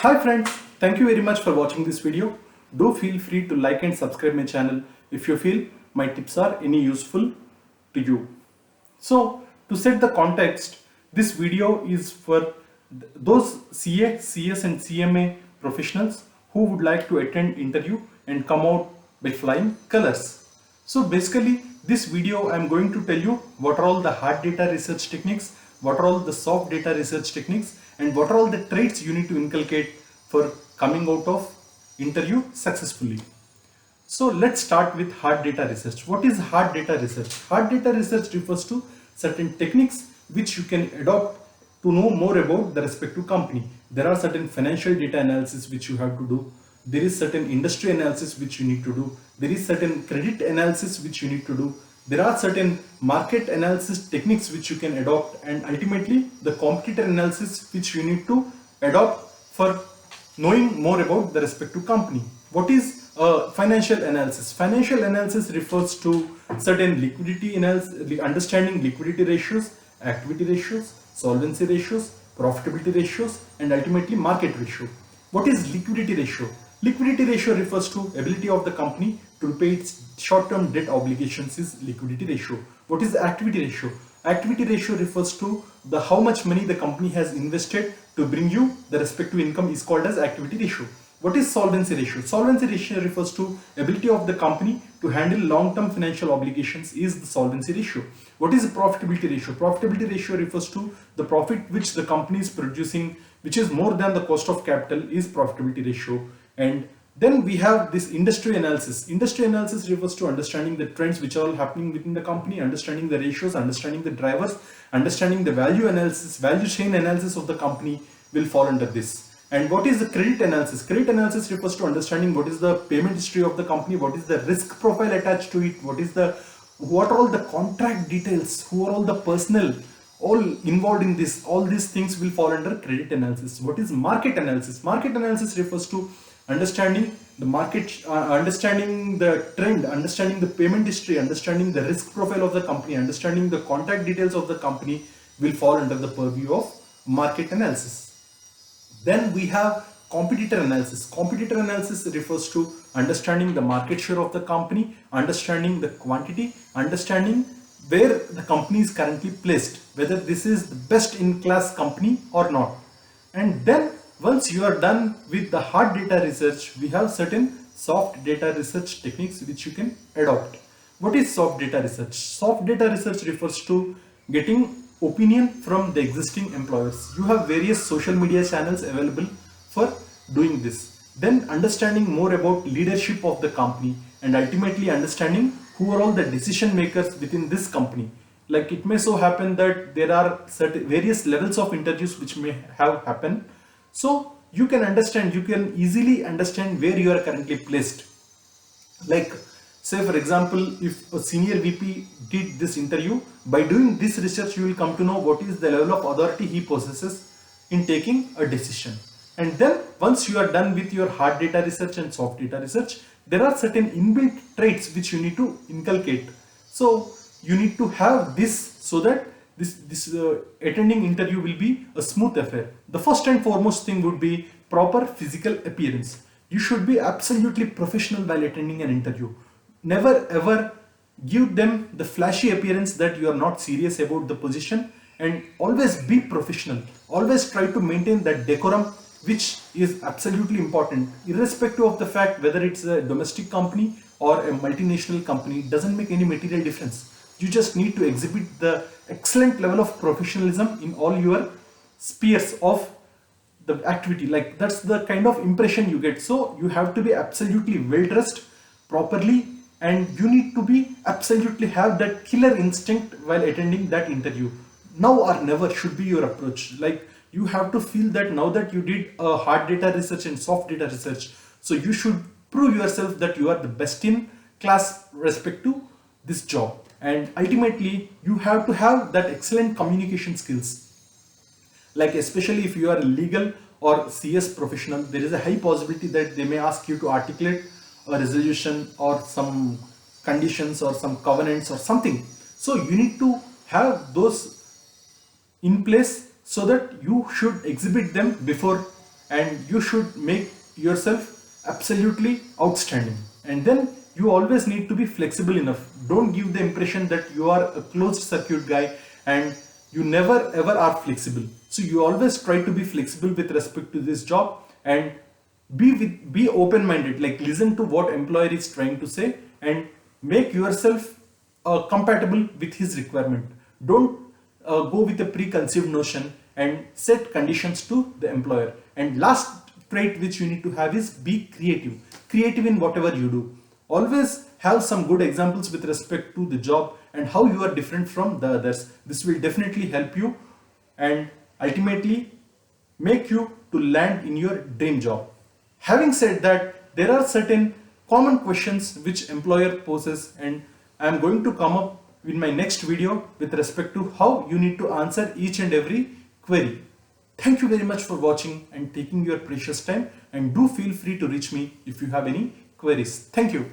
Hi friends, thank you very much for watching this video. Do feel free to like and subscribe my channel if you feel my tips are any useful to you. So to set the context, this video is for those CA, CS and CMA professionals who would like to attend interview and come out by flying colors. So basically this video I am going to tell you what are all the hard data research techniques, what are all the soft data research techniques, and what are all the traits you need to inculcate for coming out of interview successfully. So let's start with hard data research. What is hard data research? Hard data research refers to certain techniques which you can adopt to know more about the respective company. There are certain financial data analysis which you have to do. There is certain industry analysis which you need to do. There is certain credit analysis which you need to do. There are certain market analysis techniques which you can adopt, and ultimately the competitor analysis which you need to adopt for knowing more about the respective company. What is financial analysis? Financial analysis refers to certain liquidity analysis, understanding liquidity ratios, activity ratios, solvency ratios, profitability ratios, and ultimately market ratio. What is liquidity ratio? Liquidity ratio refers to ability of the company to repay its short-term debt obligations is liquidity ratio. What is activity ratio? Activity ratio refers to the how much money the company has invested to bring you the respective income is called as activity ratio. What is solvency ratio? Solvency ratio refers to ability of the company to handle long-term financial obligations is the solvency ratio. What is profitability ratio? Profitability ratio refers to the profit which the company is producing, which is more than the cost of capital, is profitability ratio. And then we have this industry analysis. Industry analysis refers to understanding the trends which are all happening within the company, understanding the ratios, understanding the drivers, understanding the value analysis, value chain analysis of the company will fall under this. And what is the credit analysis? Credit analysis refers to understanding what is the payment history of the company, what is the risk profile attached to it, what are all the contract details, who are all the personnel all involved in this. All these things will fall under credit analysis. What is market analysis? Market analysis refers to understanding the market, understanding the trend, understanding the payment history, understanding the risk profile of the company, understanding the contact details of the company will fall under the purview of market analysis. Then we have competitor analysis. Competitor analysis refers to understanding the market share of the company, understanding the quantity, understanding where the company is currently placed, whether this is the best in class company or not. And then once you are done with the hard data research, we have certain soft data research techniques which you can adopt. What is soft data research? Soft data research refers to getting opinion from the existing employers. You have various social media channels available for doing this. Then understanding more about leadership of the company, and ultimately understanding who are all the decision makers within this company. Like it may so happen that there are certain various levels of interviews which may have happened. So you can understand, you can easily understand where you are currently placed. Like say for example, if a senior VP did this interview, by doing this research you will come to know what is the level of authority he possesses in taking a decision. And then once you are done with your hard data research and soft data research, there are certain inbuilt traits which you need to inculcate. So you need to have this so that this attending interview will be a smooth affair. The first and foremost thing would be proper physical appearance. You should be absolutely professional while attending an interview. Never ever give them the flashy appearance that you are not serious about the position, and always be professional. Always try to maintain that decorum which is absolutely important, irrespective of the fact whether it's a domestic company or a multinational company. It doesn't make any material difference. You just need to exhibit the excellent level of professionalism in all your spheres of the activity. Like that's the kind of impression you get. So you have to be absolutely well dressed properly, and you need to be absolutely have that killer instinct while attending that interview. Now or never should be your approach. Like you have to feel that now that you did a hard data research and soft data research, so you should prove yourself that you are the best in class respect to this job. And ultimately you have to have that excellent communication skills. Like especially if you are a legal or CS professional, there is a high possibility that they may ask you to articulate a resolution or some conditions or some covenants or something. So you need to have those in place so that you should exhibit them before and you should make yourself absolutely outstanding. And then you always need to be flexible enough. Don't give the impression that you are a closed circuit guy and you never ever are flexible. So you always try to be flexible with respect to this job, and be open minded, like listen to what employer is trying to say and make yourself compatible with his requirement. Don't go with a preconceived notion and set conditions to the employer. And last trait which you need to have is be creative in whatever you do. Always have some good examples with respect to the job and how you are different from the others. This will definitely help you and ultimately make you to land in your dream job. Having said that, there are certain common questions which employer poses, and I am going to come up in my next video with respect to how you need to answer each and every query. Thank you very much for watching and taking your precious time, and do feel free to reach me if you have any queries. Thank you.